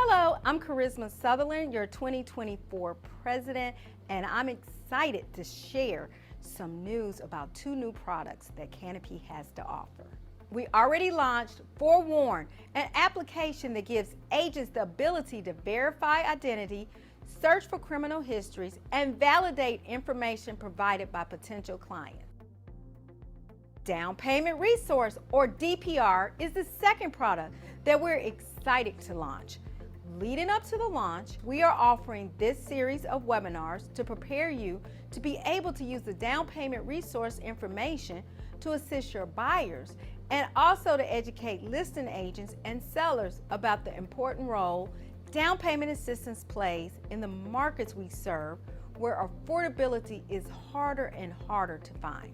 Hello, I'm Charisma Sutherland, your 2024 president, and I'm excited to share some news about two new products that Canopy has to offer. We already launched Forewarn, an application that gives agents the ability to verify identity, search for criminal histories, and validate information provided by potential clients. Down Payment Resource, or DPR, is the second product that we're excited to launch. Leading up to the launch, we are offering this series of webinars to prepare you to be able to use the down payment resource information to assist your buyers and also to educate listing agents and sellers about the important role down payment assistance plays in the markets we serve, where affordability is harder and harder to find.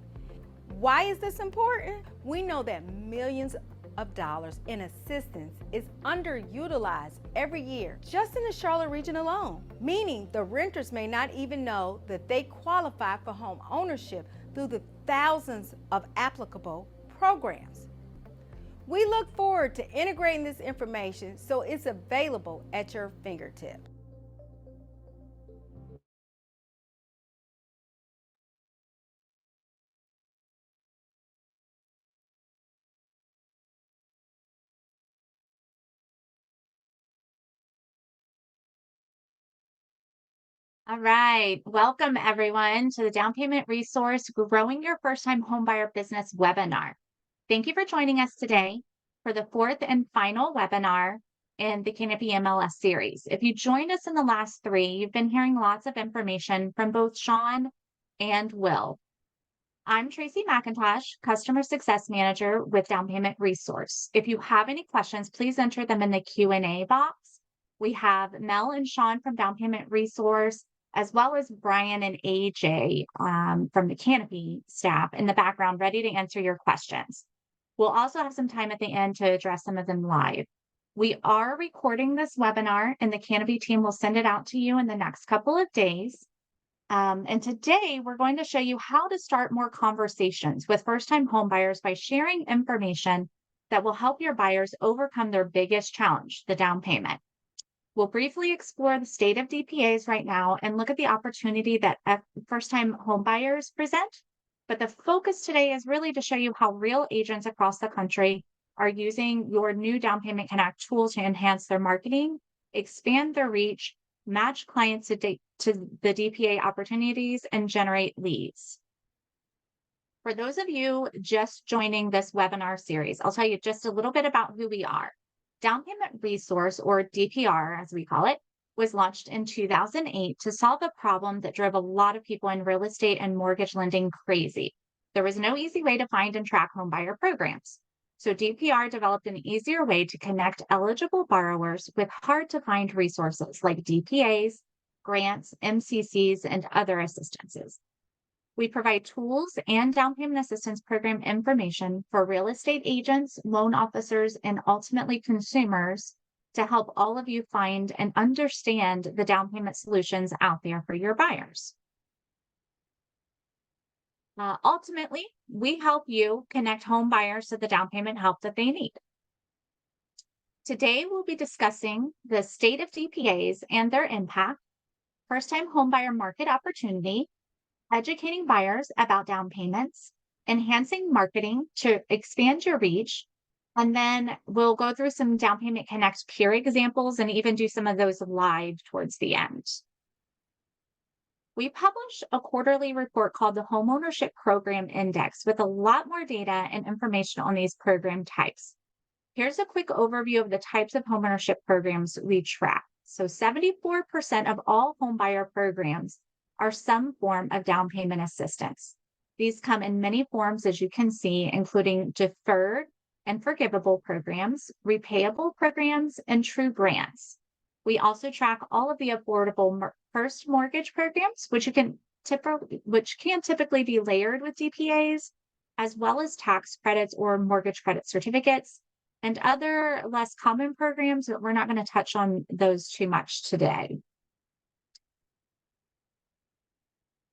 Why is this important? We know that millions of dollars in assistance is underutilized every year just in the Charlotte region alone, meaning the renters may not even know that they qualify for home ownership through the thousands of applicable programs. We look forward to integrating this information so it's available at your fingertips. All right. Welcome everyone to the Down Payment Resource Growing Your First Time Homebuyer Business webinar. Thank you for joining us today for the fourth and final webinar in the Canopy MLS series. If you joined us in the last three, you've been hearing lots of information from both Sean and Will. I'm Tracy McIntosh, Customer Success Manager with Down Payment Resource. If you have any questions, please enter them in the Q&A box. We have Mel and Sean from Down Payment Resource, as well as Brian and AJ from the Canopy staff in the background, ready to answer your questions. We'll also have some time at the end to address some of them live. We are recording this webinar, and the Canopy team will send it out to you in the next couple of days. And today we're going to show you how to start more conversations with first-time homebuyers by sharing information that will help your buyers overcome their biggest challenge, the down payment. We'll briefly explore the state of DPAs right now and look at the opportunity that first-time homebuyers present. But the focus today is really to show you how real agents across the country are using your new Down Payment Connect tool to enhance their marketing, expand their reach, match clients to the DPA opportunities, and generate leads. For those of you just joining this webinar series, I'll tell you just a little bit about who we are. Down Payment Resource, or DPR as we call it, was launched in 2008 to solve a problem that drove a lot of people in real estate and mortgage lending crazy. There was no easy way to find and track homebuyer programs. So DPR developed an easier way to connect eligible borrowers with hard-to-find resources like DPAs, grants, MCCs, and other assistances. We provide tools and down payment assistance program information for real estate agents, loan officers, and ultimately consumers to help all of you find and understand the down payment solutions out there for your buyers. Ultimately, we help you connect home buyers to the down payment help that they need. Today, we'll be discussing the state of DPAs and their impact, first-time homebuyer market opportunity, educating buyers about down payments, enhancing marketing to expand your reach, and then we'll go through some Down Payment Connect peer examples and even do some of those live towards the end. We publish a quarterly report called the Homeownership Program Index with a lot more data and information on these program types. Here's a quick overview of the types of homeownership programs we track. So 74% of all homebuyer programs are some form of down payment assistance. These come in many forms, as you can see, including deferred and forgivable programs, repayable programs, and true grants. We also track all of the affordable first mortgage programs, which can typically be layered with DPAs, as well as tax credits or mortgage credit certificates, and other less common programs, but we're not going to touch on those too much today.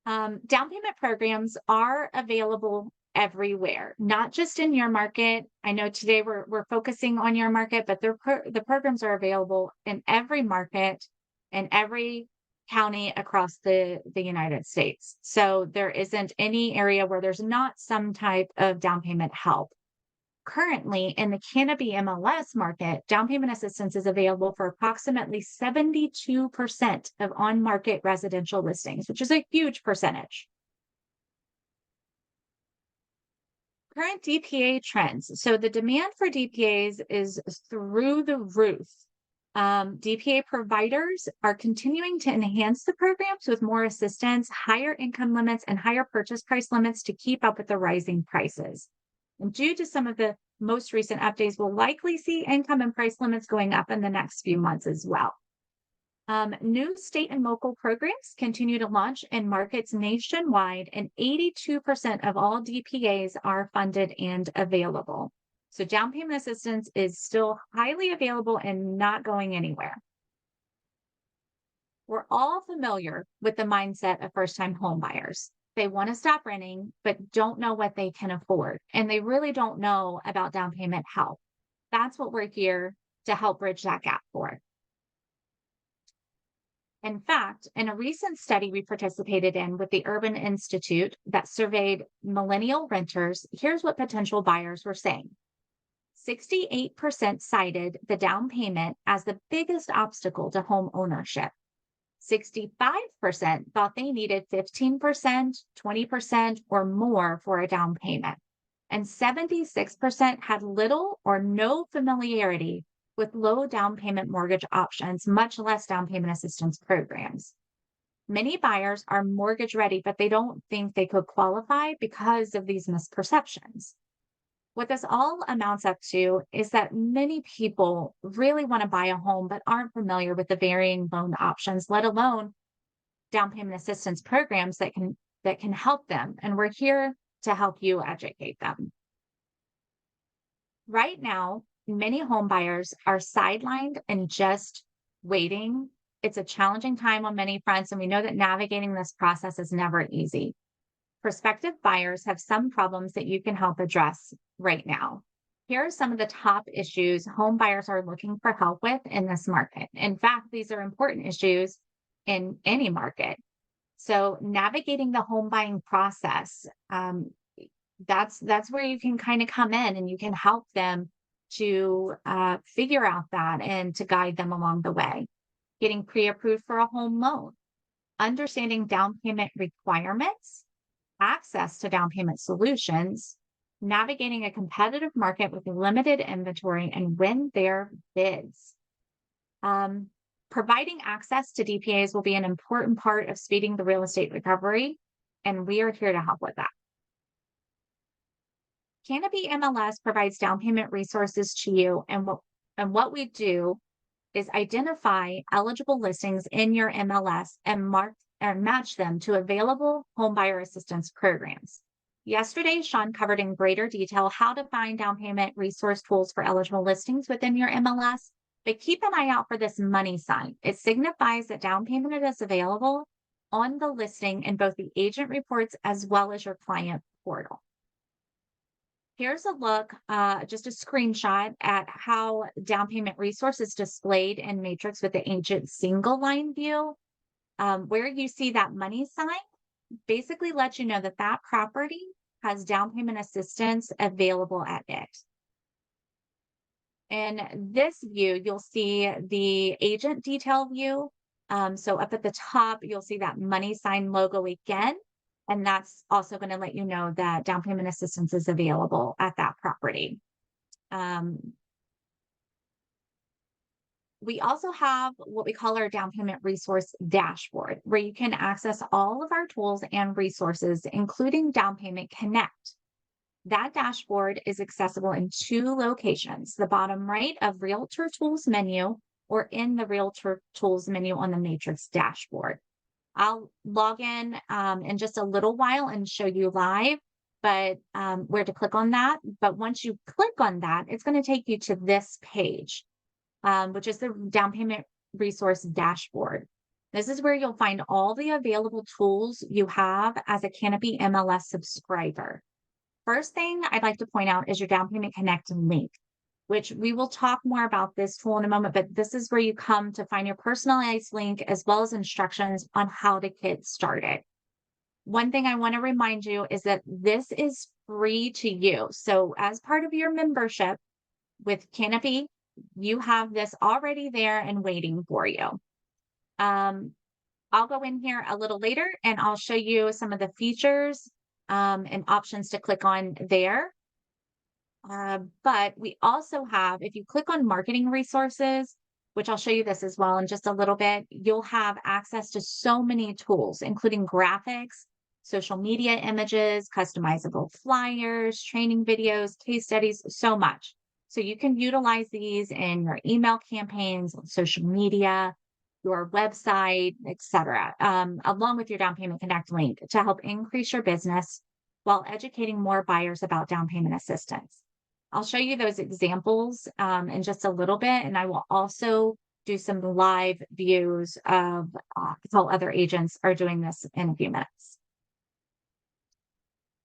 Down payment programs are available everywhere, not just in your market. I know today we're focusing on your market, but the programs are available in every market and every county across the United States. So there isn't any area where there's not some type of down payment help. Currently, in the Canopy MLS market, down payment assistance is available for approximately 72% of on-market residential listings, which is a huge percentage. Current DPA trends. So the demand for DPAs is through the roof. DPA providers are continuing to enhance the programs with more assistance, higher income limits, and higher purchase price limits to keep up with the rising prices. And due to some of the most recent updates, we'll likely see income and price limits going up in the next few months as well. New state and local programs continue to launch in markets nationwide, and 82% of all DPAs are funded and available. So down payment assistance is still highly available and not going anywhere. We're all familiar with the mindset of first-time home buyers. They want to stop renting, but don't know what they can afford. And they really don't know about down payment help. That's what we're here to help bridge that gap for. In fact, in a recent study we participated in with the Urban Institute that surveyed millennial renters, here's what potential buyers were saying. 68% cited the down payment as the biggest obstacle to home ownership. 65% thought they needed 15%, 20%, or more for a down payment. And 76% had little or no familiarity with low down payment mortgage options, much less down payment assistance programs. Many buyers are mortgage ready, but they don't think they could qualify because of these misperceptions. What this all amounts up to is that many people really want to buy a home, but aren't familiar with the varying loan options, let alone down payment assistance programs that can help them. And we're here to help you educate them. Right now, many home buyers are sidelined and just waiting. It's a challenging time on many fronts, and we know that navigating this process is never easy. Prospective buyers have some problems that you can help address right now. Here are some of the top issues home buyers are looking for help with in this market. In fact, these are important issues in any market. So navigating the home buying process, that's where you can kind of come in and you can help them to figure out that and to guide them along the way. Getting pre-approved for a home loan, understanding down payment requirements, access to down payment solutions, navigating a competitive market with limited inventory and win their bids. Providing access to DPAs will be an important part of speeding the real estate recovery, and we are here to help with that. Canopy MLS provides down payment resources to you, and what we do is identify eligible listings in your MLS and match them to available homebuyer assistance programs. Yesterday, Sean covered in greater detail how to find down payment resource tools for eligible listings within your MLS, but keep an eye out for this money sign. It signifies that down payment is available on the listing in both the agent reports as well as your client portal. Here's a look, just a screenshot at how down payment resource is displayed in Matrix with the agent single line view. Where you see that money sign basically lets you know that that property has down payment assistance available at it. In this view, you'll see the agent detail view. So up at the top, you'll see that money sign logo again. And that's also going to let you know that down payment assistance is available at that property. We also have what we call our down payment resource dashboard, where you can access all of our tools and resources, including Down Payment Connect. That dashboard is accessible in 2 locations, the bottom right of Realtor Tools menu or in the Realtor Tools menu on the Matrix dashboard. I'll log in just a little while and show you live, but where to click on that. But once you click on that, it's going to take you to this page, which is the down payment resource dashboard. This is where you'll find all the available tools you have as a Canopy MLS subscriber. First thing I'd like to point out is your Down Payment Connect link, which we will talk more about this tool in a moment, but this is where you come to find your personalized link as well as instructions on how to get started. One thing I want to remind you is that this is free to you. So as part of your membership with Canopy, you have this already there and waiting for you. I'll go in here a little later and I'll show you some of the features and options to click on there. But we also have, if you click on marketing resources, which I'll show you this as well in just a little bit, you'll have access to so many tools, including graphics, social media images, customizable flyers, training videos, case studies, so much. So you can utilize these in your email campaigns, social media, your website, etc., along with your Down Payment Connect link to help increase your business while educating more buyers about down payment assistance. I'll show you those examples in just a little bit, and I will also do some live views of how other agents are doing this in a few minutes.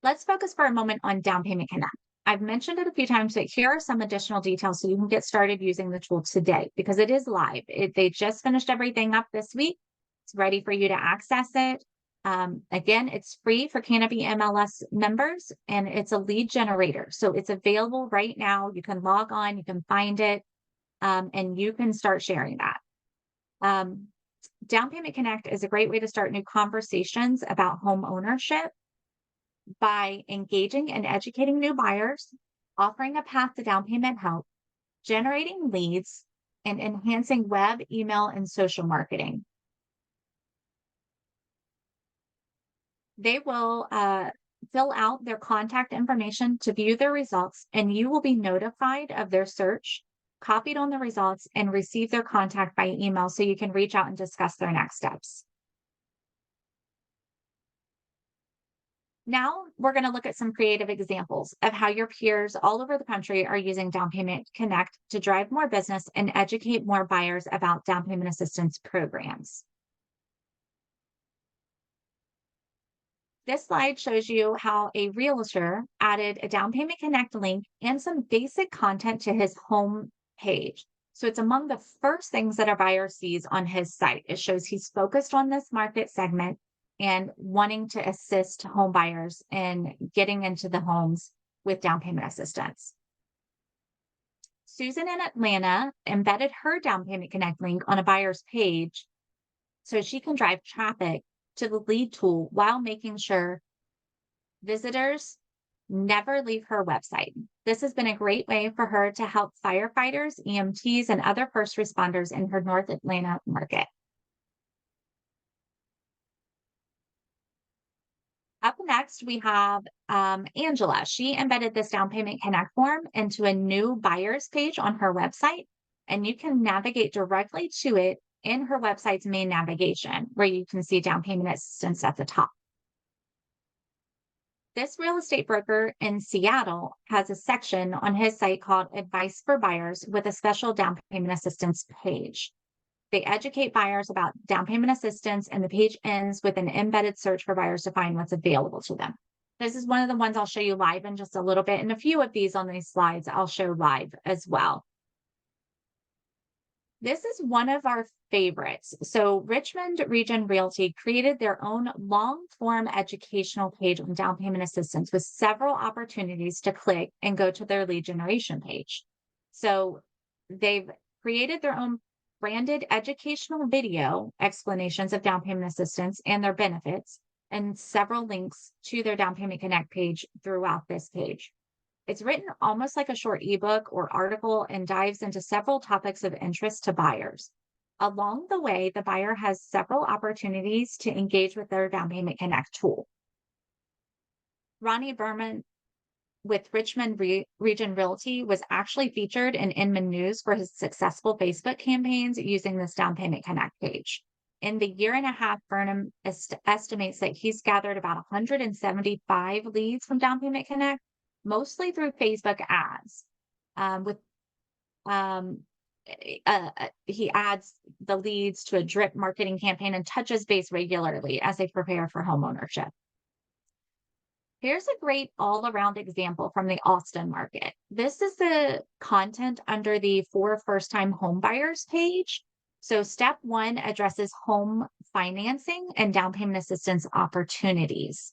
Let's focus for a moment on Down Payment Connect. I've mentioned it a few times, but here are some additional details so you can get started using the tool today because it is live. They just finished everything up this week. It's ready for you to access it. Again, it's free for Canopy MLS members and it's a lead generator. So it's available right now. You can log on, you can find it, and you can start sharing that. Down Payment Connect is a great way to start new conversations about home ownership by engaging and educating new buyers, offering a path to down payment help, generating leads, and enhancing web, email, and social marketing. They will fill out their contact information to view their results, and you will be notified of their search, copied on the results, and receive their contact by email so you can reach out and discuss their next steps. Now we're going to look at some creative examples of how your peers all over the country are using Down Payment Connect to drive more business and educate more buyers about down payment assistance programs. This slide shows you how a realtor added a Down Payment Connect link and some basic content to his home page. So it's among the first things that a buyer sees on his site. It shows he's focused on this market segment and wanting to assist home buyers in getting into the homes with down payment assistance. Susan in Atlanta embedded her Down Payment Connect link on a buyer's page so she can drive traffic to the lead tool while making sure visitors never leave her website. This has been a great way for her to help firefighters, EMTs, and other first responders in her North Atlanta market. Up next, we have Angela. She embedded this Down Payment Connect form into a new buyer's page on her website, and you can navigate directly to it in her website's main navigation, where you can see down payment assistance at the top. This real estate broker in Seattle has a section on his site called Advice for Buyers with a special down payment assistance page. They educate buyers about down payment assistance, and the page ends with an embedded search for buyers to find what's available to them. This is one of the ones I'll show you live in just a little bit, and a few of these on these slides I'll show live as well. This is one of our favorites. So Richmond Region Realty created their own long-form educational page on down payment assistance with several opportunities to click and go to their lead generation page. So they've created their own branded educational video explanations of down payment assistance and their benefits, and several links to their Down Payment Connect page throughout this page. It's written almost like a short ebook or article and dives into several topics of interest to buyers. Along the way, the buyer has several opportunities to engage with their Down Payment Connect tool. Ronnie Berman with Richmond Region Realty was actually featured in Inman News for his successful Facebook campaigns using this Down Payment Connect page. In the year and a half, Burnham estimates that he's gathered about 175 leads from Down Payment Connect, mostly through Facebook ads. He adds the leads to a drip marketing campaign and touches base regularly as they prepare for homeownership. Here's a great all-around example from the Austin market. This is the content under the For First-Time Homebuyers page. So step one addresses home financing and down payment assistance opportunities.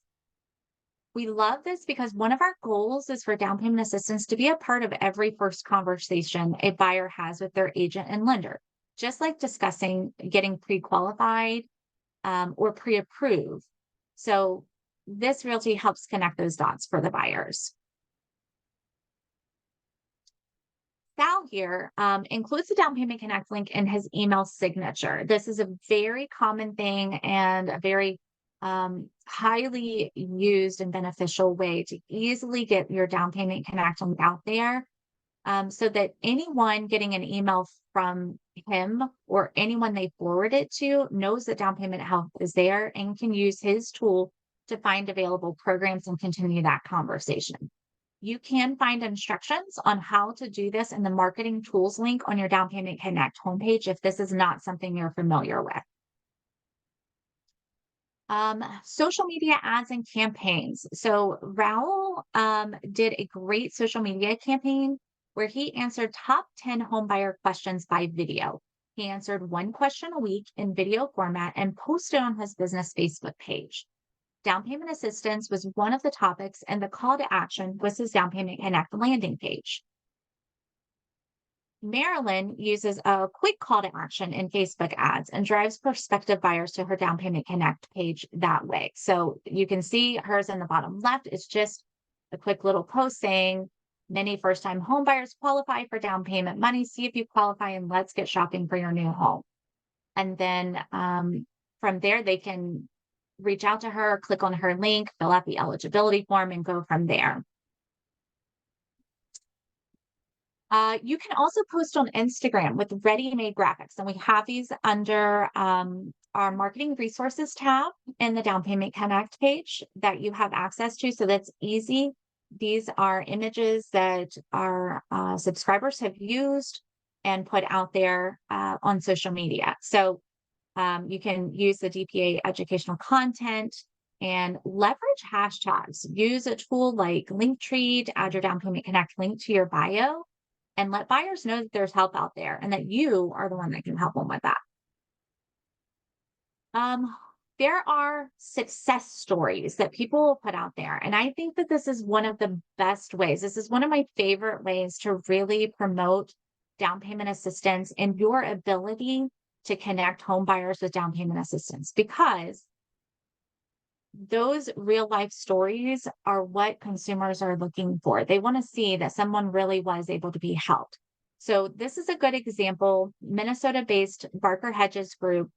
We love this because one of our goals is for down payment assistance to be a part of every first conversation a buyer has with their agent and lender, just like discussing getting pre-qualified or pre-approved. So this realty helps connect those dots for the buyers. Sal here includes the Down Payment Connect link in his email signature. This is a very common thing and a very highly used and beneficial way to easily get your Down Payment Connect link out there, so that anyone getting an email from him or anyone they forward it to knows that Down Payment Help is there and can use his tool to find available programs and continue that conversation. You can find instructions on how to do this in the marketing tools link on your Down Payment Connect homepage if this is not something you're familiar with. Social media ads and campaigns. So Raul did a great social media campaign where he answered top 10 homebuyer questions by video. He answered one question a week in video format and posted on his business Facebook page. Down payment assistance was one of the topics, and the call to action was his Down Payment Connect landing page. Marilyn uses a quick call to action in Facebook ads and drives prospective buyers to her Down Payment Connect page that way. So you can see hers in the bottom left. It's just a quick little post saying, many first-time home buyers qualify for down payment money. See if you qualify and let's get shopping for your new home. And then from there, they can reach out to her, click on her link, fill out the eligibility form, and go from there. You can also post on Instagram with ready-made graphics, and we have these under our marketing resources tab in the Down Payment Connect page that you have access to. So that's easy. These are images that our subscribers have used and put out there on social media. So you can use the DPA educational content and leverage hashtags. Use a tool like Linktree to add your Down Payment Connect link to your bio and let buyers know that there's help out there and that you are the one that can help them with that. There are success stories that people will put out there. And I think that this is one of the best ways. This is one of my favorite ways to really promote down payment assistance and your ability to connect home buyers with down payment assistance, because those real life stories are what consumers are looking for. They want to see that someone really was able to be helped. So this is a good example. Minnesota-based Barker Hedges Group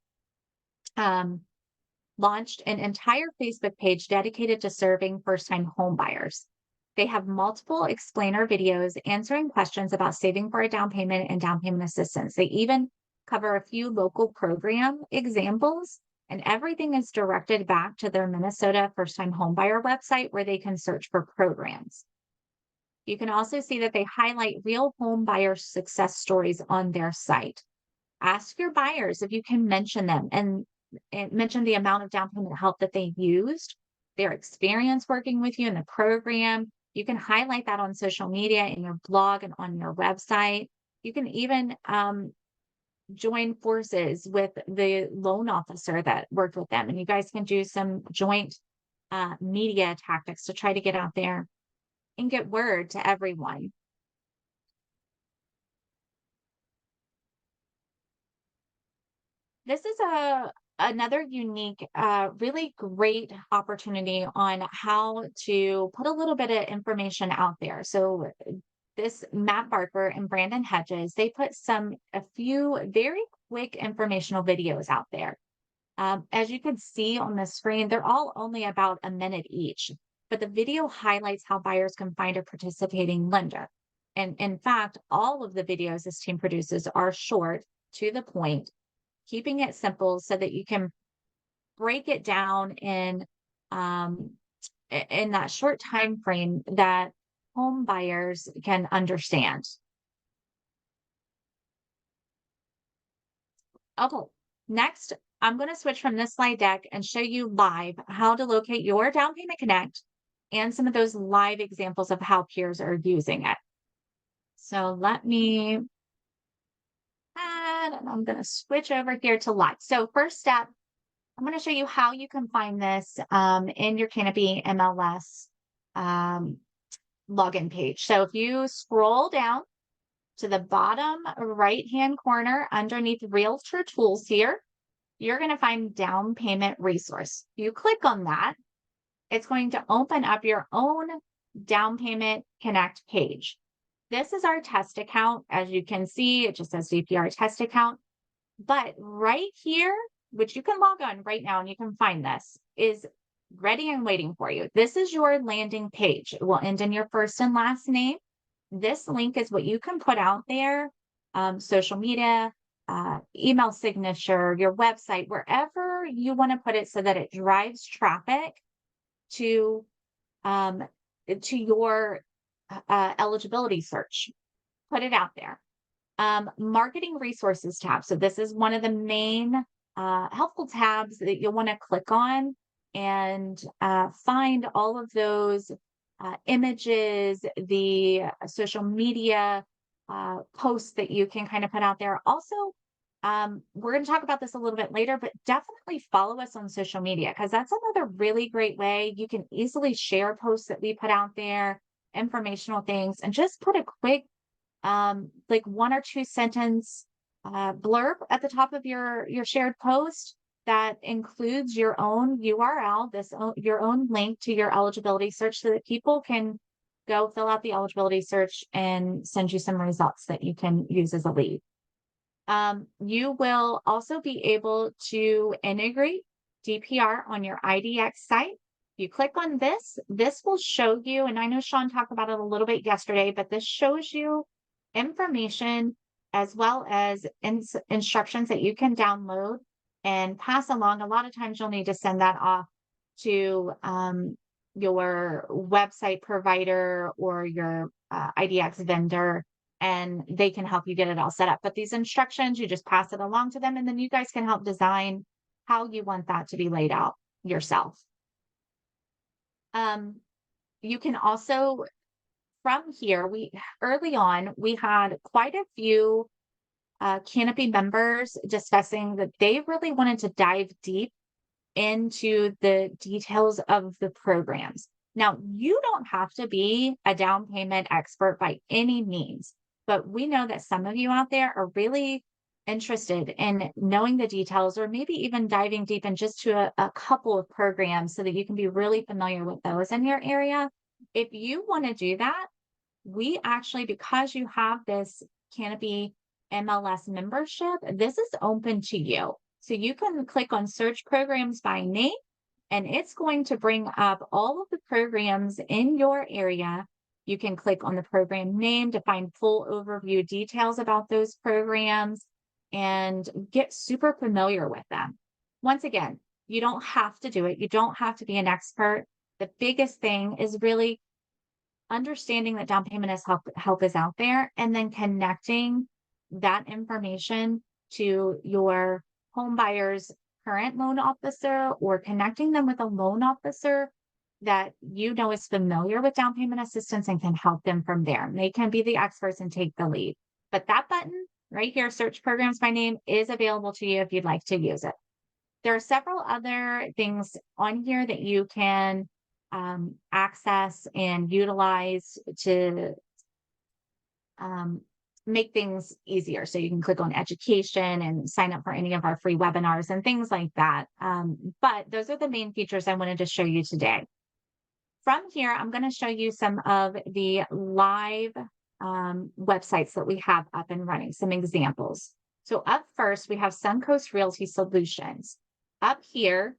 launched an entire Facebook page dedicated to serving first-time home buyers. They have multiple explainer videos answering questions about saving for a down payment and down payment assistance. They even cover a few local program examples, and everything is directed back to their Minnesota first-time homebuyer website where they can search for programs. You can also see that they highlight real home buyer success stories on their site. Ask your buyers if you can mention them and mention the amount of down payment help that they used, their experience working with you in the program. You can highlight that on social media, in your blog, and on your website. You can even join forces with the loan officer that worked with them, and you guys can do some joint media tactics to try to get out there and get word to everyone. This is another unique, really great opportunity on how to put a little bit of information out there. So this Matt Barker and Brandon Hedges, they put a few very quick informational videos out there. As you can see on the screen, they're all only about a minute each, but the video highlights how buyers can find a participating lender. And in fact, all of the videos this team produces are short, to the point, keeping it simple so that you can break it down in that short time frame that home buyers can understand. Okay, next, I'm going to switch from this slide deck and show you live how to locate your Down Payment Connect and some of those live examples of how peers are using it. So let me add, and I'm going to switch over here to live. So first step, I'm going to show you how you can find this in your Canopy MLS login page. So if you scroll down to the bottom right-hand corner underneath Realtor Tools here, you're going to find Down Payment Resource. You click on that, it's going to open up your own Down Payment Connect page. This is our test account. As you can see, it just says DPR test account. But right here, which you can log on right now and you can find this, is ready and waiting for you. This is your landing page. It will end in your first and last name. This link is what you can put out there, social media, email signature, your website, wherever you want to put it so that it drives traffic to your eligibility search. Put it out there. Marketing resources tab. So this is one of the main helpful tabs that you'll want to click on and find all of those images, the social media posts that you can kind of put out there. Also, we're going to talk about this a little bit later, but definitely follow us on social media because that's another really great way. You can easily share posts that we put out there, informational things, and just put a quick like 1 or 2 sentence blurb at the top of your shared post that includes your own URL, your own link to your eligibility search so that people can go fill out the eligibility search and send you some results that you can use as a lead. You will also be able to integrate DPR on your IDX site. You click on this, this will show you, and I know Sean talked about it a little bit yesterday, but this shows you information as well as instructions that you can download and pass along. A lot of times you'll need to send that off to your website provider or your IDX vendor, and they can help you get it all set up. But these instructions, you just pass it along to them, and then you guys can help design how you want that to be laid out yourself. You can also, from here, early on, we had quite a few Canopy members discussing that they really wanted to dive deep into the details of the programs. Now, you don't have to be a down payment expert by any means, but we know that some of you out there are really interested in knowing the details or maybe even diving deep in just to a couple of programs so that you can be really familiar with those in your area. If you want to do that, we actually, because you have this Canopy MLS membership, this is open to you. So you can click on search programs by name, and it's going to bring up all of the programs in your area. You can click on the program name to find full overview details about those programs and get super familiar with them. Once again, you don't have to do it. You don't have to be an expert. The biggest thing is really understanding that down payment is help is out there, and then connecting that information to your home buyer's current loan officer or connecting them with a loan officer that you know is familiar with down payment assistance and can help them from there. They can be the experts and take the lead. But that button right here, search programs by name, is available to you if you'd like to use it. There are several other things on here that you can access and utilize to make things easier. So you can click on education and sign up for any of our free webinars and things like that. But those are the main features I wanted to show you today. From here, I'm going to show you some of the live websites that we have up and running, some examples. So up first, we have Suncoast Realty Solutions. Up here,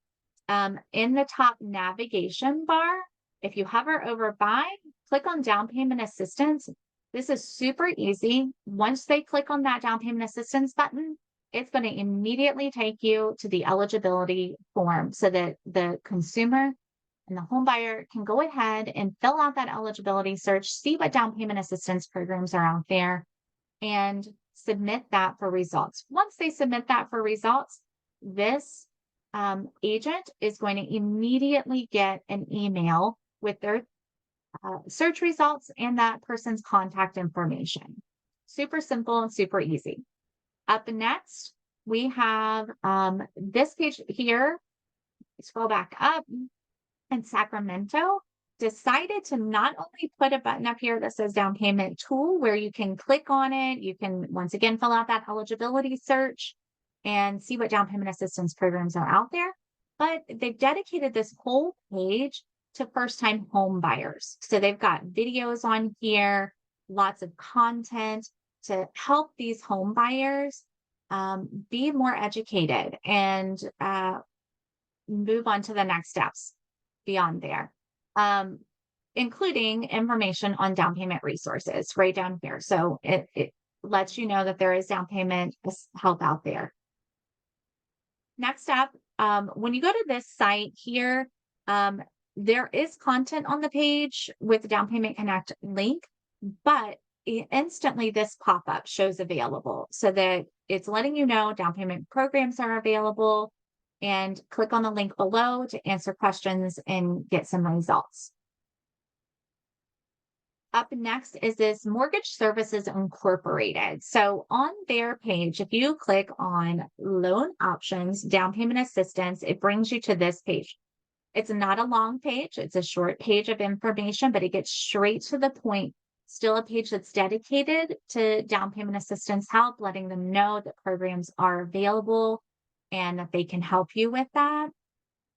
in the top navigation bar, if you hover over by, click on down payment assistance. This is super easy. Once they click on that down payment assistance button, it's going to immediately take you to the eligibility form so that the consumer and the home buyer can go ahead and fill out that eligibility search, see what down payment assistance programs are out there, and submit that for results. Once they submit that for results, this agent is going to immediately get an email with their search results and that person's contact information. Super simple and super easy. Up next, we have this page here. Scroll back up, and Sacramento decided to not only put a button up here that says down payment tool where you can click on it, you can once again fill out that eligibility search and see what down payment assistance programs are out there, but they've dedicated this whole page to first-time home buyers. So they've got videos on here, lots of content to help these home buyers be more educated and move on to the next steps beyond there, including information on down payment resources right down here. So it lets you know that there is down payment help out there. Next up, when you go to this site here, there is content on the page with the Down Payment Connect link, but instantly this pop-up shows available so that it's letting you know down payment programs are available, and click on the link below to answer questions and get some results. Up next is this Mortgage Services Incorporated. So on their page, if you click on loan options, down payment assistance, it brings you to this page. It's not a long page. It's a short page of information, but it gets straight to the point. Still a page that's dedicated to down payment assistance help, letting them know that programs are available and that they can help you with that.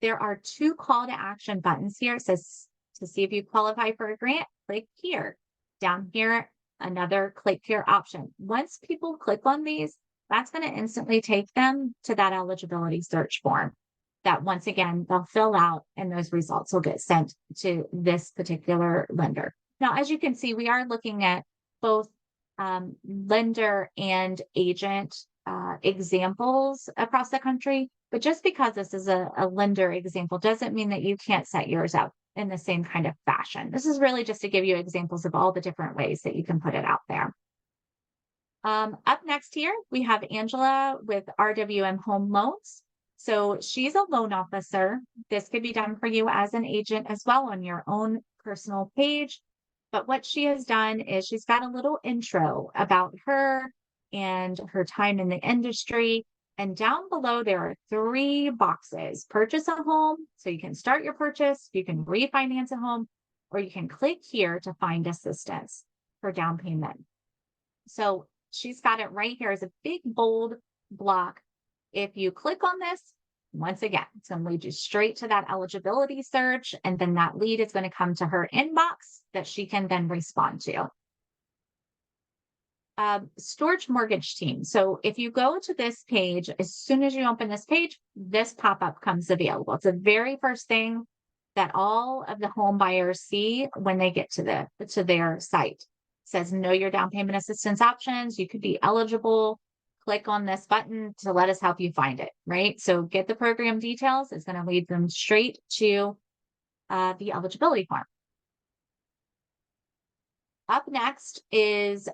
There are 2 call to action buttons here. It says to see if you qualify for a grant, click here. Down here, another click here option. Once people click on these, that's going to instantly take them to that eligibility search form that once again, they'll fill out and those results will get sent to this particular lender. Now, as you can see, we are looking at both lender and agent examples across the country, but just because this is a lender example doesn't mean that you can't set yours up in the same kind of fashion. This is really just to give you examples of all the different ways that you can put it out there. Up next here, we have Angela with RWM Home Loans. So she's a loan officer. This could be done for you as an agent as well on your own personal page. But what she has done is she's got a little intro about her and her time in the industry. And down below, there are 3 boxes. Purchase a home, so you can start your purchase, you can refinance a home, or you can click here to find assistance for down payment. So she's got it right here as a big bold block. If you click on this, once again, it's going to lead you straight to that eligibility search, and then that lead is going to come to her inbox that she can then respond to. Storage mortgage team. So if you go to this page, as soon as you open this page, this pop-up comes available. It's the very first thing that all of the home buyers see when they get to their site. It says know your down payment assistance options. You could be eligible. Click on this button to let us help you find it, right? So get the program details. It's going to lead them straight to the eligibility form. Up next is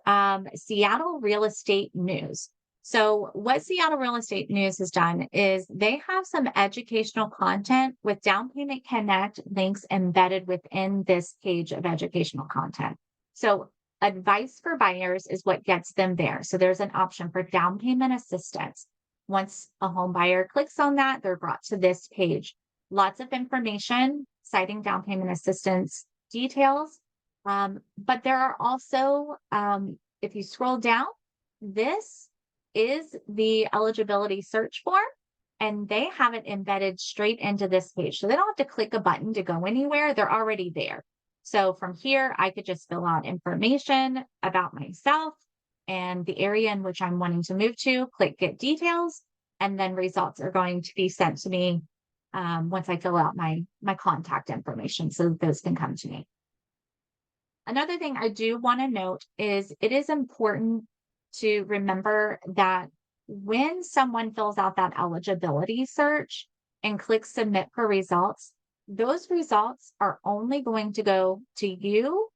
Seattle Real Estate News. So what Seattle Real Estate News has done is they have some educational content with Down Payment Connect links embedded within this page of educational content. So advice for buyers is what gets them there. So there's an option for down payment assistance. Once a home buyer clicks on that, they're brought to this page. Lots of information citing down payment assistance details. But there are also, if you scroll down, this is the eligibility search form, and they have it embedded straight into this page. So they don't have to click a button to go anywhere. They're already there. So from here, I could just fill out information about myself and the area in which I'm wanting to move to, click get details, and then results are going to be sent to me once I fill out my contact information so those can come to me. Another thing I do want to note is it is important to remember that when someone fills out that eligibility search and clicks submit for results, those results are only going to go to you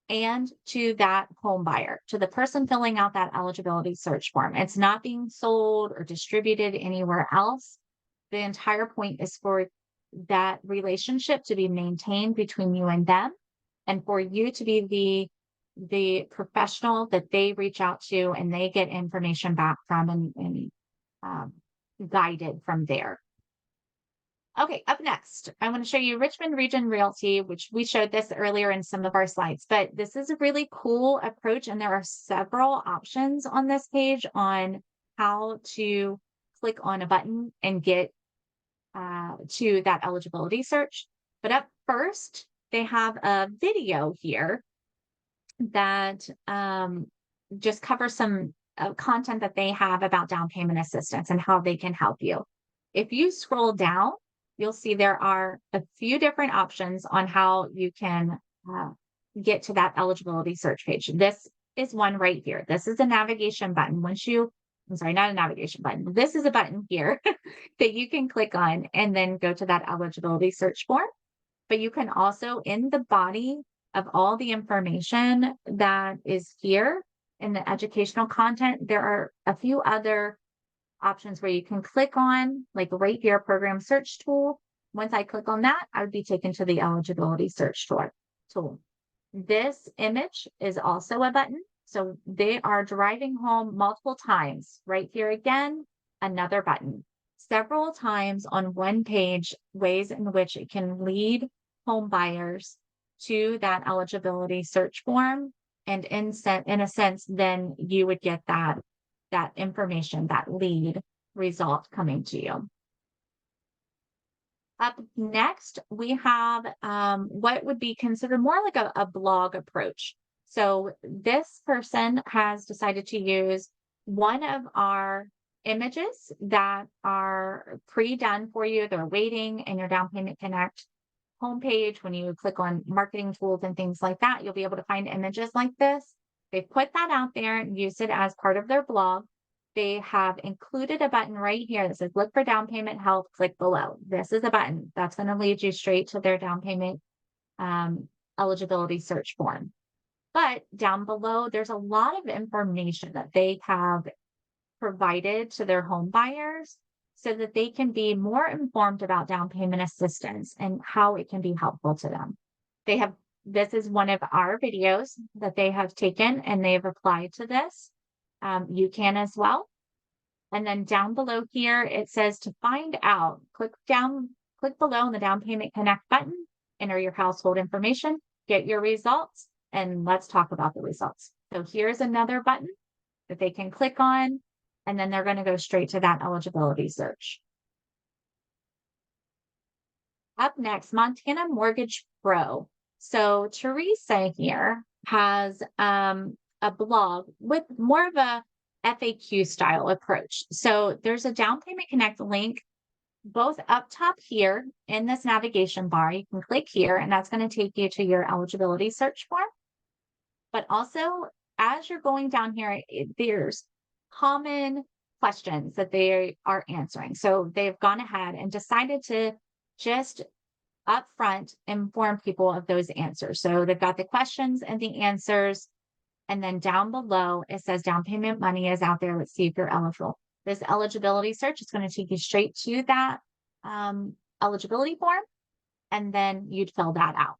and to that home buyer, to the person filling out that eligibility search form. It's not being sold or distributed anywhere else. The entire point is for that relationship to be maintained between you and them, and for you to be the professional that they reach out to and they get information back from and um, guided from there. Okay, up next, I want to show you Richmond Region Realty, which we showed this earlier in some of our slides, but this is a really cool approach, and there are several options on this page on how to click on a button and get to that eligibility search. But up first, they have a video here that just covers some content that they have about down payment assistance and how they can help you. If you scroll down, you'll see there are a few different options on how you can get to that eligibility search page. This is one right here. This is a navigation button. I'm sorry, not a navigation button. This is a button here that you can click on and then go to that eligibility search form. But you can also, in the body of all the information that is here in the educational content, there are a few other options where you can click on, like right here, program search tool. Once I click on that, I would be taken to the eligibility search tool. This image is also a button. So they are driving home multiple times. Right here again, another button. Several times on one page, ways in which it can lead home buyers to that eligibility search form. And in a sense, then you would get that information, that lead result coming to you. Up next, we have what would be considered more like a blog approach. So this person has decided to use one of our images that are pre-done for you. They're waiting in your Down Payment Connect homepage. When you click on marketing tools and things like that, you'll be able to find images like this. They've put that out there and used it as part of their blog. They have included a button right here that says, look for down payment help, click below. This is a button that's going to lead you straight to their down payment eligibility search form. But down below, there's a lot of information that they have provided to their home buyers so that they can be more informed about down payment assistance and how it can be helpful to them. This is one of our videos that they have taken and they've applied to this. You can as well. And then down below here, it says to find out, click below on the Down Payment Connect button, enter your household information, get your results, and let's talk about the results. So here's another button that they can click on, and then they're going to go straight to that eligibility search. Up next, Montana Mortgage Pro. So Teresa here has a blog with more of a FAQ style approach. So there's a Down Payment Connect link both up top here in this navigation bar. You can click here and that's going to take you to your eligibility search form. But also as you're going down here, there's common questions that they are answering. So they've gone ahead and decided to just upfront inform people of those answers. So they've got the questions and the answers. And then down below, it says down payment money is out there. Let's see if you're eligible. This eligibility search is going to take you straight to that eligibility form. And then you'd fill that out.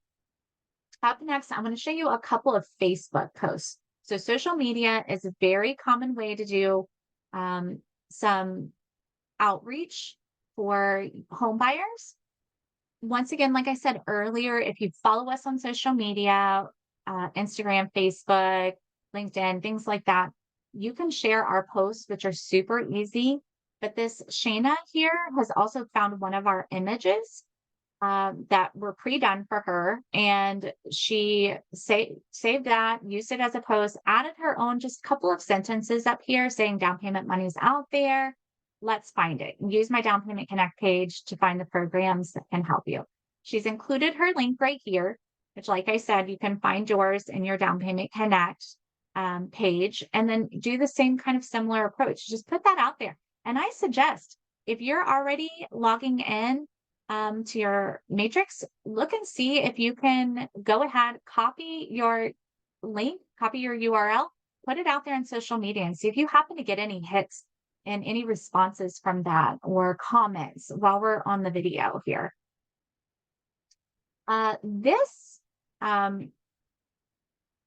Up next, I'm going to show you a couple of Facebook posts. So social media is a very common way to do some outreach for home buyers. Once again, like I said earlier, if you follow us on social media, Instagram, Facebook, LinkedIn, things like that, you can share our posts, which are super easy. But this Shayna here has also found one of our images that were pre-done for her, and she saved that, used it as a post, added her own just couple of sentences up here saying down payment money's out there. Let's find it. Use my Down Payment Connect page to find the programs that can help you. She's included her link right here, which, like I said, you can find yours in your Down Payment Connect page, and then do the same kind of similar approach. Just put that out there. And I suggest if you're already logging in to your matrix, look and see if you can go ahead, copy your link, copy your URL, put it out there in social media and see if you happen to get any hits and any responses from that or comments while we're on the video here. This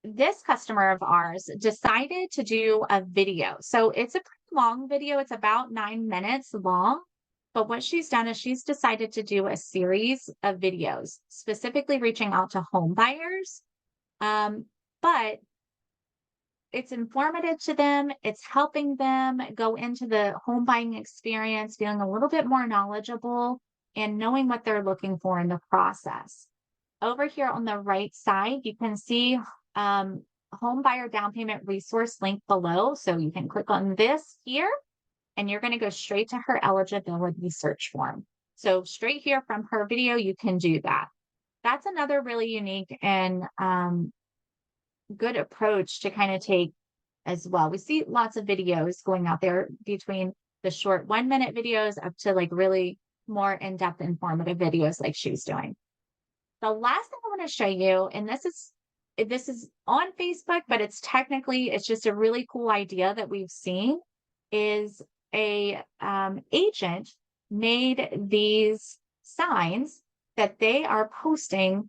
this customer of ours decided to do a video. So it's a pretty long video. It's about 9 minutes long. But what she's done is she's decided to do a series of videos, specifically reaching out to home buyers. But it's informative to them. It's helping them go into the home buying experience, feeling a little bit more knowledgeable and knowing what they're looking for in the process. Over here on the right side, you can see home buyer down payment resource link below. So you can click on this here and you're going to go straight to her eligibility search form. So straight here from her video, you can do that. That's another really unique and good approach to kind of take as well. We see lots of videos going out there between the short 1 minute videos up to like really more in-depth informative videos like she's doing. The last thing I want to show you, and this is on Facebook, but it's just a really cool idea that we've seen, is a agent made these signs that they are posting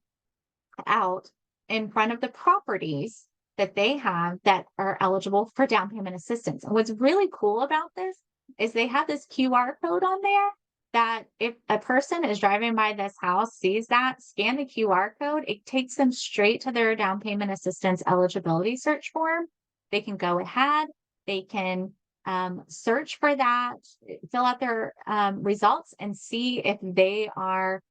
out in front of the properties that they have that are eligible for down payment assistance. And what's really cool about this is they have this QR code on there that if a person is driving by this house, sees that, scan the QR code, it takes them straight to their down payment assistance eligibility search form. They can go ahead, they can search for that, fill out their results and see if they are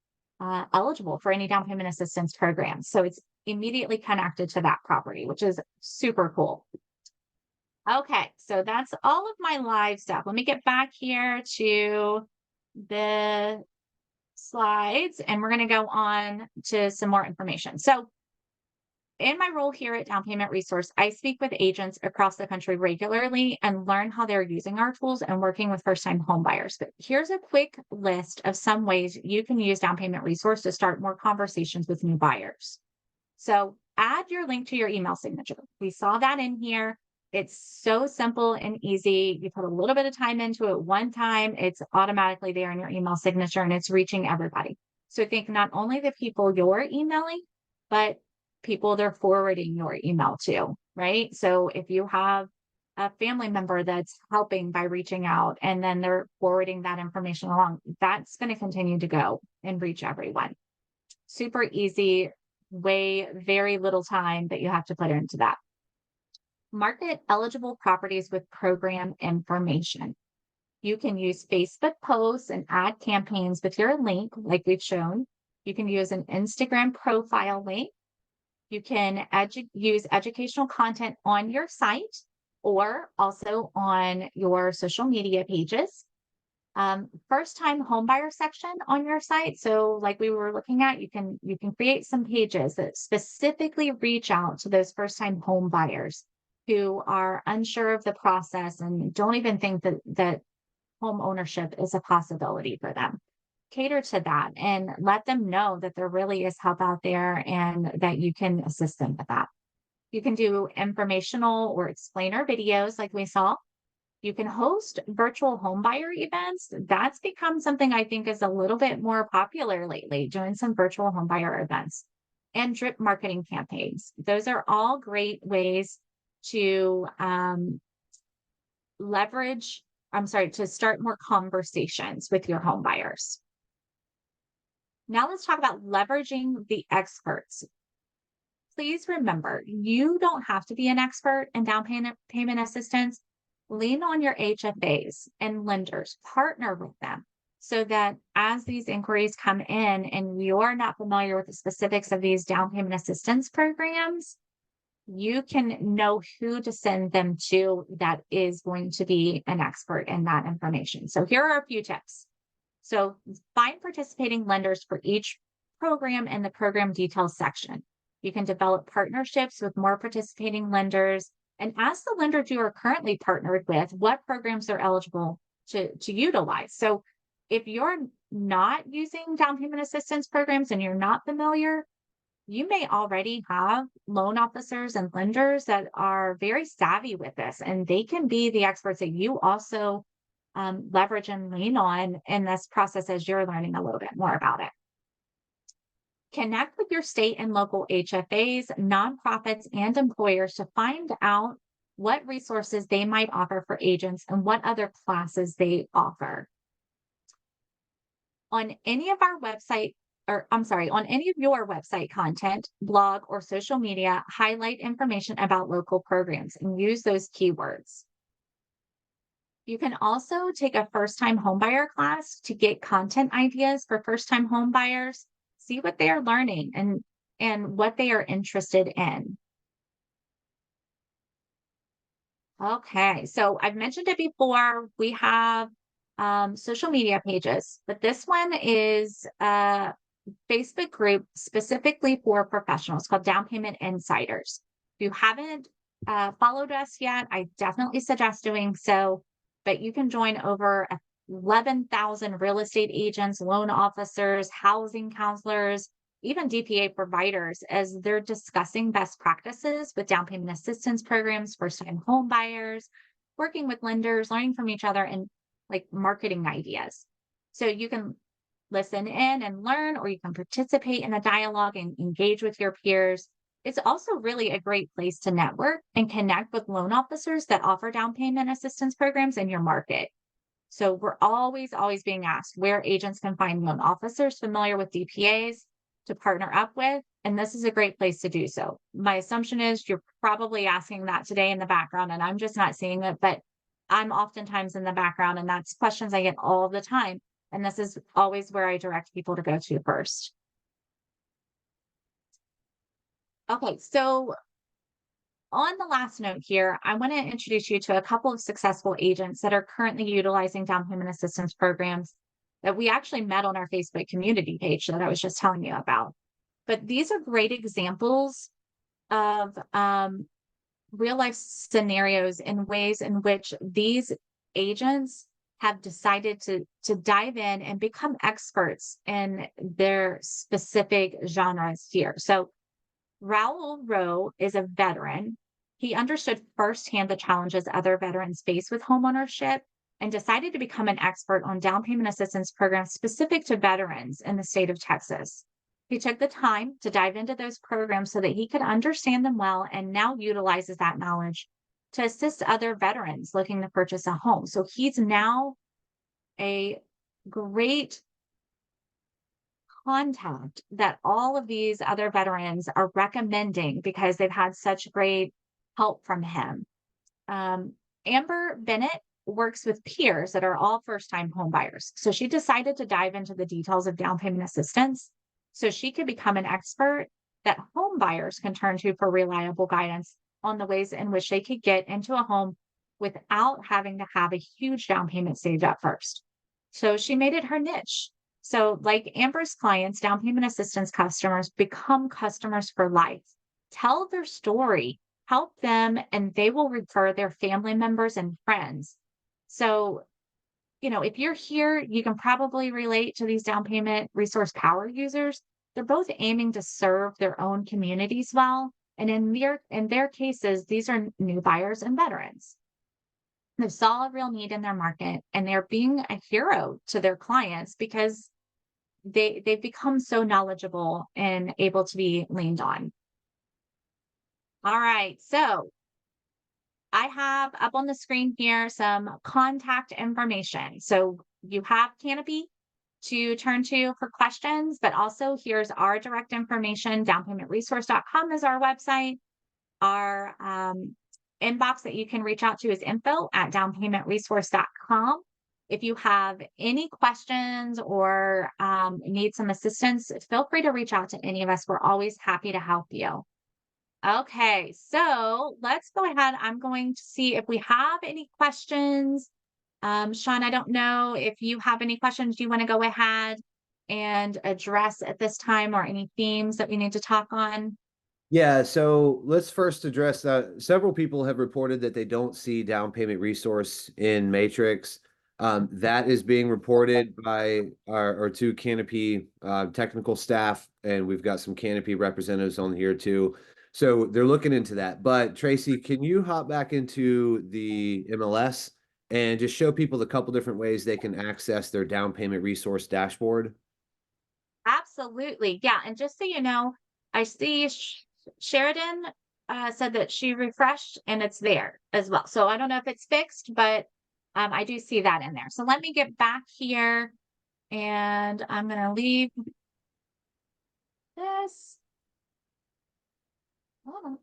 eligible for any down payment assistance programs. So it's immediately connected to that property, which is super cool. Okay, so that's all of my live stuff. Let me get back here to the slides and we're going to go on to some more information. So in my role here at Down Payment Resource, I speak with agents across the country regularly and learn how they're using our tools and working with first-time home buyers. But here's a quick list of some ways you can use Down Payment Resource to start more conversations with new buyers. So add your link to your email signature. We saw that in here. It's so simple and easy. You put a little bit of time into it one time, it's automatically there in your email signature and it's reaching everybody. So think not only the people you're emailing, but people they're forwarding your email to, right? So if you have a family member that's helping by reaching out and then they're forwarding that information along, that's going to continue to go and reach everyone. Super easy way, very little time that you have to put into that. Market eligible properties with program information. You can use Facebook posts and ad campaigns with your link, like we've shown. You can use an Instagram profile link. You can use educational content on your site or also on your social media pages. First-time homebuyer section on your site. So like we were looking at, you can create some pages that specifically reach out to those first-time home buyers who are unsure of the process and don't even think that home ownership is a possibility for them. Cater to that and let them know that there really is help out there and that you can assist them with that. You can do informational or explainer videos like we saw. You can host virtual homebuyer events. That's become something I think is a little bit more popular lately, doing some virtual homebuyer events and drip marketing campaigns. Those are all great ways to to start more conversations with your home buyers. Now let's talk about leveraging the experts. Please remember, you don't have to be an expert in down payment assistance. Lean on your HFAs and lenders, partner with them so that as these inquiries come in and you're not familiar with the specifics of these down payment assistance programs, you can know who to send them to that is going to be an expert in that information. So here are a few tips. So find participating lenders for each program in the program details section. You can develop partnerships with more participating lenders and ask the lenders you are currently partnered with what programs they're eligible to utilize. So if you're not using down payment assistance programs and you're not familiar, you may already have loan officers and lenders that are very savvy with this, and they can be the experts that you also leverage and lean on in this process as you're learning a little bit more about it. Connect with your state and local HFAs, nonprofits, and employers to find out what resources they might offer for agents and what other classes they offer. On any of our website, or I'm sorry, on any of your website content, blog, or social media, highlight information about local programs and use those keywords. You can also take a first-time homebuyer class to get content ideas for first-time homebuyers, see what they are learning and what they are interested in. Okay, so I've mentioned it before. We have social media pages, but this one is a Facebook group specifically for professionals called Down Payment Insiders. If you haven't followed us yet, I definitely suggest doing so. But you can join over 11,000 real estate agents, loan officers, housing counselors, even DPA providers as they're discussing best practices with down payment assistance programs, first time home buyers, working with lenders, learning from each other, and like marketing ideas. So you can listen in and learn, or you can participate in a dialogue and engage with your peers. It's also really a great place to network and connect with loan officers that offer down payment assistance programs in your market. So we're always being asked where agents can find loan officers familiar with DPAs to partner up with. And this is a great place to do so. My assumption is you're probably asking that today in the background, and I'm just not seeing it, but I'm oftentimes in the background, and that's questions I get all the time. And this is always where I direct people to go to first. Okay, so on the last note here, I want to introduce you to a couple of successful agents that are currently utilizing down payment assistance programs that we actually met on our Facebook community page that I was just telling you about. But these are great examples of real life scenarios and ways in which these agents have decided to dive in and become experts in their specific genres here. So Raul Rowe is a veteran. He understood firsthand the challenges other veterans face with homeownership and decided to become an expert on down payment assistance programs specific to veterans in the state of Texas. He took the time to dive into those programs so that he could understand them well and now utilizes that knowledge to assist other veterans looking to purchase a home. So he's now a great contact that all of these other veterans are recommending because they've had such great help from him. Amber Bennett works with peers that are all first-time home buyers. So she decided to dive into the details of down payment assistance so she could become an expert that home buyers can turn to for reliable guidance on the ways in which they could get into a home without having to have a huge down payment saved up first. So she made it her niche. So, like Amber's clients, down payment assistance customers become customers for life. Tell their story, help them, and they will refer their family members and friends. So, if you're here, you can probably relate to these down payment resource power users. They're both aiming to serve their own communities well. And in their cases, these are new buyers and veterans. They saw a real need in their market and they're being a hero to their clients because they've become so knowledgeable and able to be leaned on. All right, so I have up on the screen here some contact information. So you have Canopy to turn to for questions, but also here's our direct information. Downpaymentresource.com is our website. Our inbox that you can reach out to is info@downpaymentresource.com. If you have any questions or need some assistance, feel free to reach out to any of us. We're always happy to help you. Okay, so let's go ahead. I'm going to see if we have any questions. Sean, I don't know if you have any questions you want to go ahead and address at this time or any themes that we need to talk on. Yeah, so let's first address that. Several people have reported that they don't see down payment resource in Matrix. That is being reported by our two Canopy technical staff, and we've got some Canopy representatives on here too. So they're looking into that. But Tracy, can you hop back into the MLS and just show people a couple different ways they can access their down payment resource dashboard? Absolutely. Absolutely. Yeah. And just so you know, I see Sheridan said that she refreshed and it's there as well. So I don't know if it's fixed, but I do see that in there. So let me get back here and I'm going to leave this. Oh,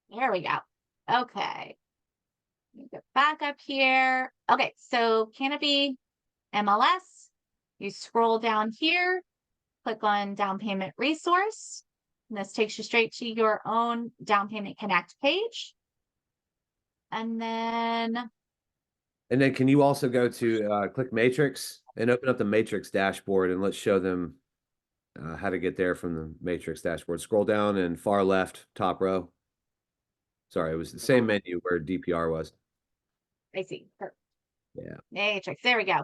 there we go. Okay. Let me get back up here. Okay. So Canopy MLS, you scroll down here, click on down payment resource. And this takes you straight to your own Down Payment Connect page. And then can you also go to click Matrix and open up the Matrix dashboard, and let's show them how to get there from the Matrix dashboard. Scroll down and far left, top row. Sorry, it was the same menu where DPR was. I see. Perfect. Yeah. Matrix. There we go.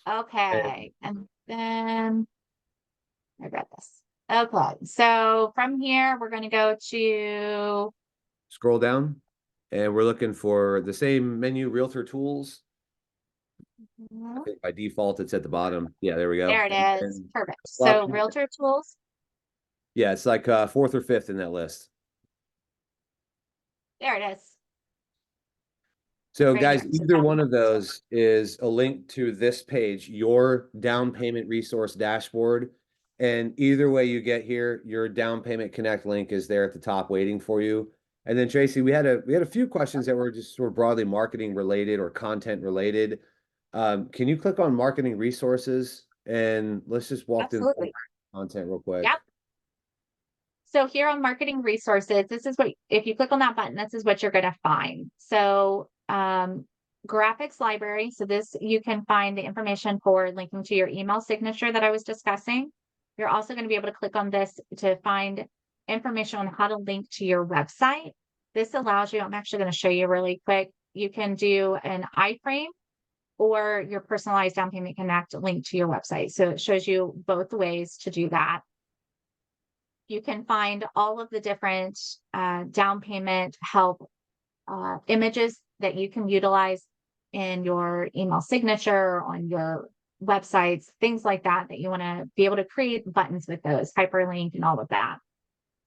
Okay. And then I read this. Okay. So from here, we're going to go to Scroll down, and we're looking for the same menu, Realtor Tools. I think by default, it's at the bottom. Yeah, there we go. There it is. Perfect. So Realtor Tools. Yeah, it's like fourth or fifth in that list. There it is. So Right guys, here. So either one of those is a link to this page, your down payment resource dashboard. And either way you get here, your down payment connect link is there at the top waiting for you. And then Tracy, we had a few questions that were just sort of broadly marketing related or content related. Can you click on marketing resources and let's just walk through the content real quick. Yep. So here on marketing resources, this is what, if you click on that button, this is what you're going to find. So graphics library. So this, you can find the information for linking to your email signature that I was discussing. You're also going to be able to click on this to find information on how to link to your website. This allows you, I'm actually going to show you really quick. You can do an iframe or your personalized Down Payment Connect link to your website. So it shows you both ways to do that. You can find all of the different down payment help images that you can utilize in your email signature, on your websites, things like that, that you want to be able to create buttons with those, hyperlink and all of that.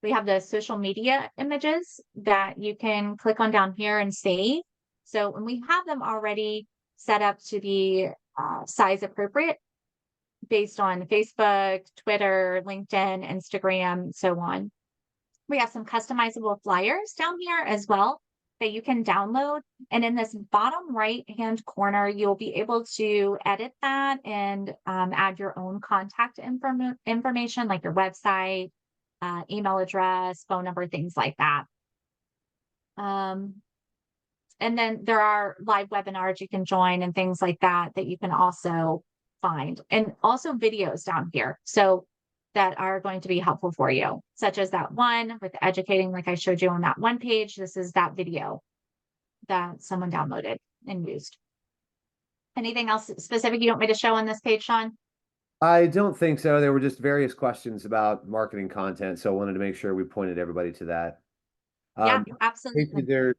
We have the social media images that you can click on down here and save. So when we have them already set up to be size appropriate, based on Facebook, Twitter, LinkedIn, Instagram, so on. We have some customizable flyers down here as well that you can download. And in this bottom right-hand corner, you'll be able to edit that and add your own contact information, like your website, email address, phone number, things like that. And then there are live webinars you can join and things like that that you can also find, and also videos down here. So that are going to be helpful for you, such as that one with educating, like I showed you on that one page. This is that video that someone downloaded and used. Anything else specific you want me to show on this page, Sean? I don't think so. There were just various questions about marketing content, so I wanted to make sure we pointed everybody to that. Yeah, absolutely.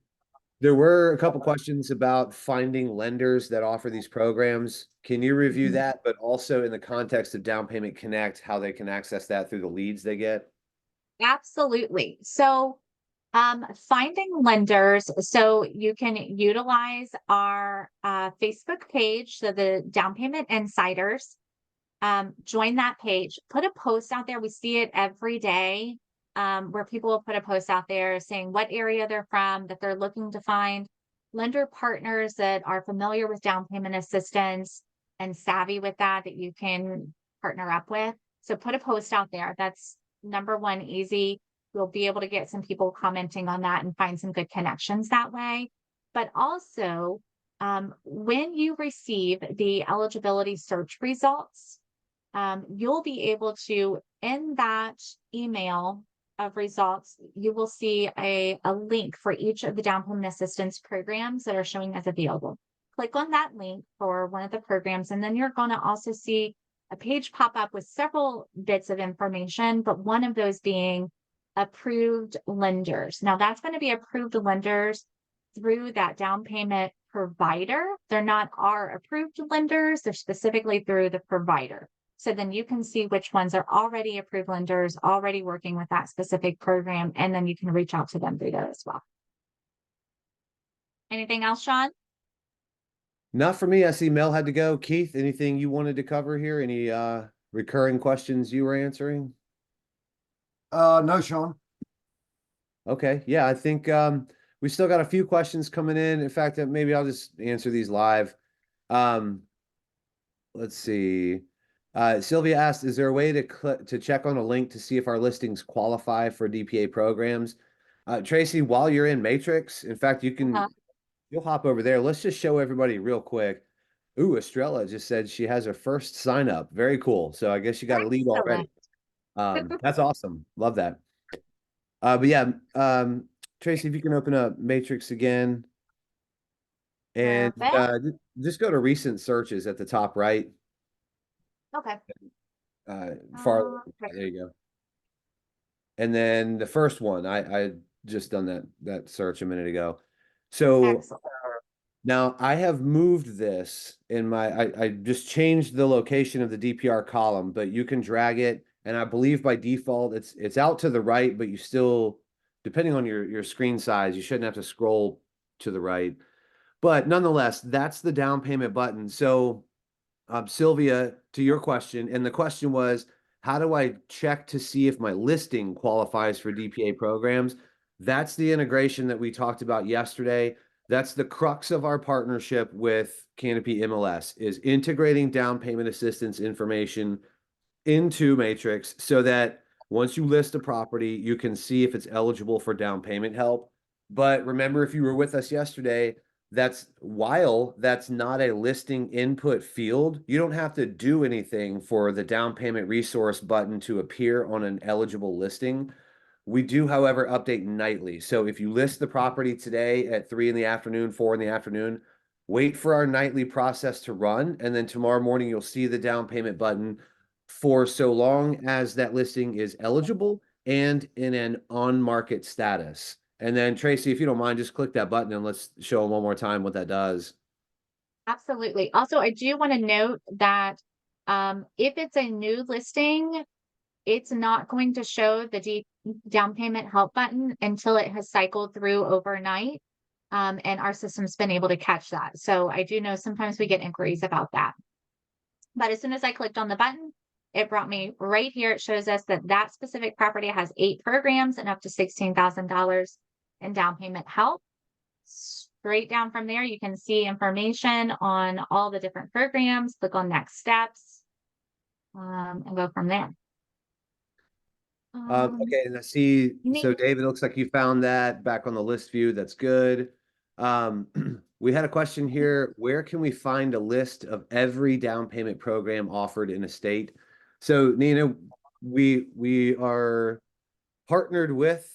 There were a couple questions about finding lenders that offer these programs. Can you review that, but also in the context of Down Payment Connect, how they can access that through the leads they get? Absolutely. So finding lenders, so you can utilize our Facebook page, so the Down Payment Insiders. Join that page, put a post out there. We see it every day, where people will put a post out there saying what area they're from, that they're looking to find lender partners that are familiar with down payment assistance and savvy with that you can partner up with. So put a post out there. That's number one, easy. You'll be able to get some people commenting on that and find some good connections that way. But also, when you receive the eligibility search results, you'll be able to, in that email of results, you will see a link for each of the down payment assistance programs that are showing as available. Click on that link for one of the programs, and then you're going to also see a page pop up with several bits of information, but one of those being approved lenders. Now that's going to be approved lenders through that down payment provider. They're not our approved lenders. They're specifically through the provider. So then you can see which ones are already approved lenders, already working with that specific program, and then you can reach out to them through there as well. Anything else, Sean? Not for me. I see Mel had to go. Keith, anything you wanted to cover here? Any recurring questions you were answering? No, Sean. Okay. Yeah, I think we still got a few questions coming in. In fact, maybe I'll just answer these live. Let's see. Sylvia asked, is there a way to check on a link to see if our listings qualify for DPA programs? Tracy, while you're in Matrix, in fact, you'll hop over there. Let's just show everybody real quick. Ooh, Estrella just said she has her first sign up. Very cool. So I guess you got a lead already. That's awesome. Love that. But yeah, Tracy, if you can open up Matrix again and just go to recent searches at the top right. Okay. Far there you go. And then the first one, I just done that search a minute ago. So Excellent. now I have moved this in I just changed the location of the DPR column, but you can drag it, and I believe by default it's out to the right, but you still, depending on your screen size, you shouldn't have to scroll to the right. But nonetheless, that's the down payment button. So Sylvia, to your question, and the question was, how do I check to see if my listing qualifies for DPA programs? That's the integration that we talked about yesterday. That's the crux of our partnership with Canopy MLS, is integrating down payment assistance information into Matrix so that once you list a property, you can see if it's eligible for down payment help. But remember, if you were with us yesterday, while that's not a listing input field, you don't have to do anything for the down payment resource button to appear on an eligible listing. We do, however, update nightly. So if you list the property today at 3 in the afternoon, 4 in the afternoon, wait for our nightly process to run. And then tomorrow morning, you'll see the down payment button for so long as that listing is eligible and in an on-market status. And then Tracy, if you don't mind, just click that button and let's show them one more time what that does. Absolutely. Also, I do want to note that if it's a new listing, it's not going to show the down payment help button until it has cycled through overnight. And our system's been able to catch that. So I do know sometimes we get inquiries about that. But as soon as I clicked on the button, it brought me right here. It shows us that that specific property has 8 programs and up to $16,000 in down payment help. Straight down from there, you can see information on all the different programs. Click on next steps and go from there. Okay, and I see, so David, looks like you found that back on the list view. That's good. We had a question here. Where can we find a list of every down payment program offered in a state? So Nina, we are partnered with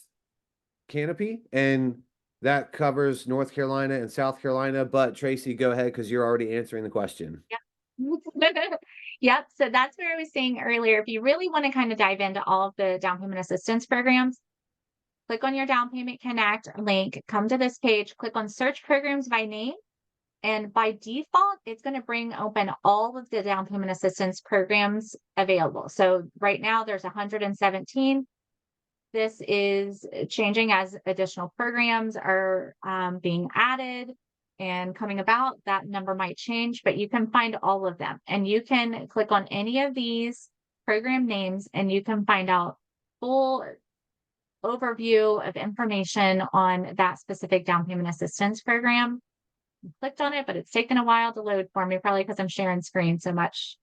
Canopy, and that covers North Carolina and South Carolina. But Tracy, go ahead, because you're already answering the question. Yeah. Yep. So that's where I was saying earlier, if you really want to kind of dive into all of the down payment assistance programs, click on your Down Payment Connect link, come to this page, click on search programs by name. And by default, it's going to bring open all of the down payment assistance programs available. So right now there's 117. This is changing as additional programs are being added and coming about. That number might change, but you can find all of them. And you can click on any of these program names and you can find out full overview of information on that specific down payment assistance program. I clicked on it, but it's taken a while to load for me, probably because I'm sharing screen so much.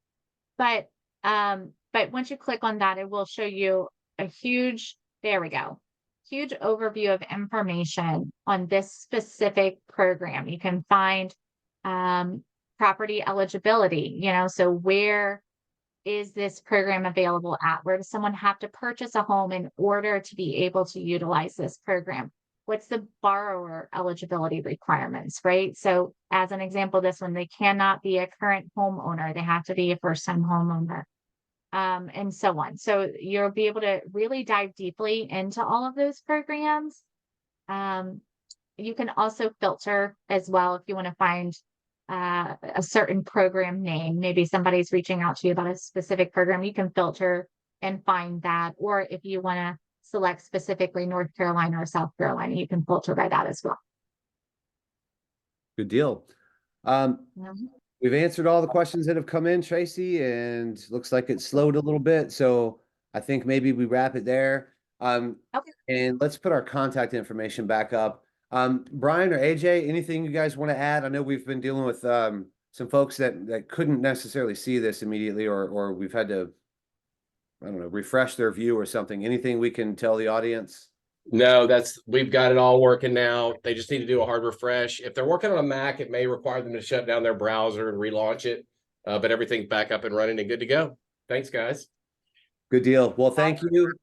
But once you click on that, it will show you a huge, there we go, huge overview of information on this specific program. You can find property eligibility, so where is this program available at? Where does someone have to purchase a home in order to be able to utilize this program? What's the borrower eligibility requirements, right? So as an example, this one, they cannot be a current homeowner. They have to be a first-time homeowner, and so on. So you'll be able to really dive deeply into all of those programs. You can also filter as well if you want to find a certain program name. Maybe somebody's reaching out to you about a specific program. You can filter and find that. Or if you want to select specifically North Carolina or South Carolina, you can filter by that as well. Good deal. We've answered all the questions that have come in, Tracy, and looks like it slowed a little bit. So I think maybe we wrap it there. Okay. And let's put our contact information back up. Brian or AJ, anything you guys want to add? I know we've been dealing with some folks that couldn't necessarily see this immediately, or we've had to, I don't know, refresh their view or something. Anything we can tell the audience? No, we've got it all working now. They just need to do a hard refresh. If they're working on a Mac, it may require them to shut down their browser and relaunch it. But everything's back up and running and good to go. Thanks, guys. Good deal. Well, thank you.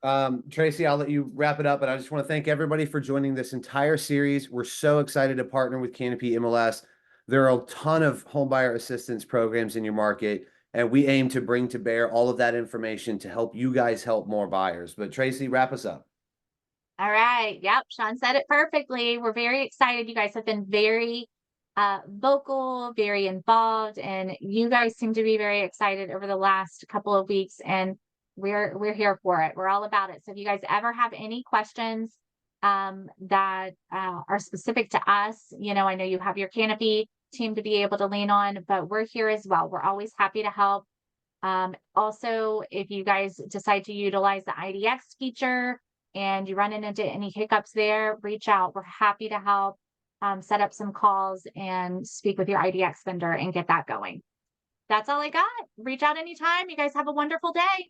Tracy, I'll let you wrap it up, but I just want to thank everybody for joining this entire series. We're so excited to partner with Canopy MLS. There are a ton of homebuyer assistance programs in your market, and we aim to bring to bear all of that information to help you guys help more buyers. But Tracy, wrap us up. All right. Yep. Sean said it perfectly. We're very excited. You guys have been very vocal, very involved, and you guys seem to be very excited over the last couple of weeks, and we're here for it. We're all about it. So if you guys ever have any questions that are specific to us, I know you have your Canopy team to be able to lean on, but we're here as well. We're always happy to help. Also, if you guys decide to utilize the IDX feature and you run into any hiccups there, reach out. We're happy to help set up some calls and speak with your IDX vendor and get that going. That's all I got. Reach out anytime. You guys have a wonderful day.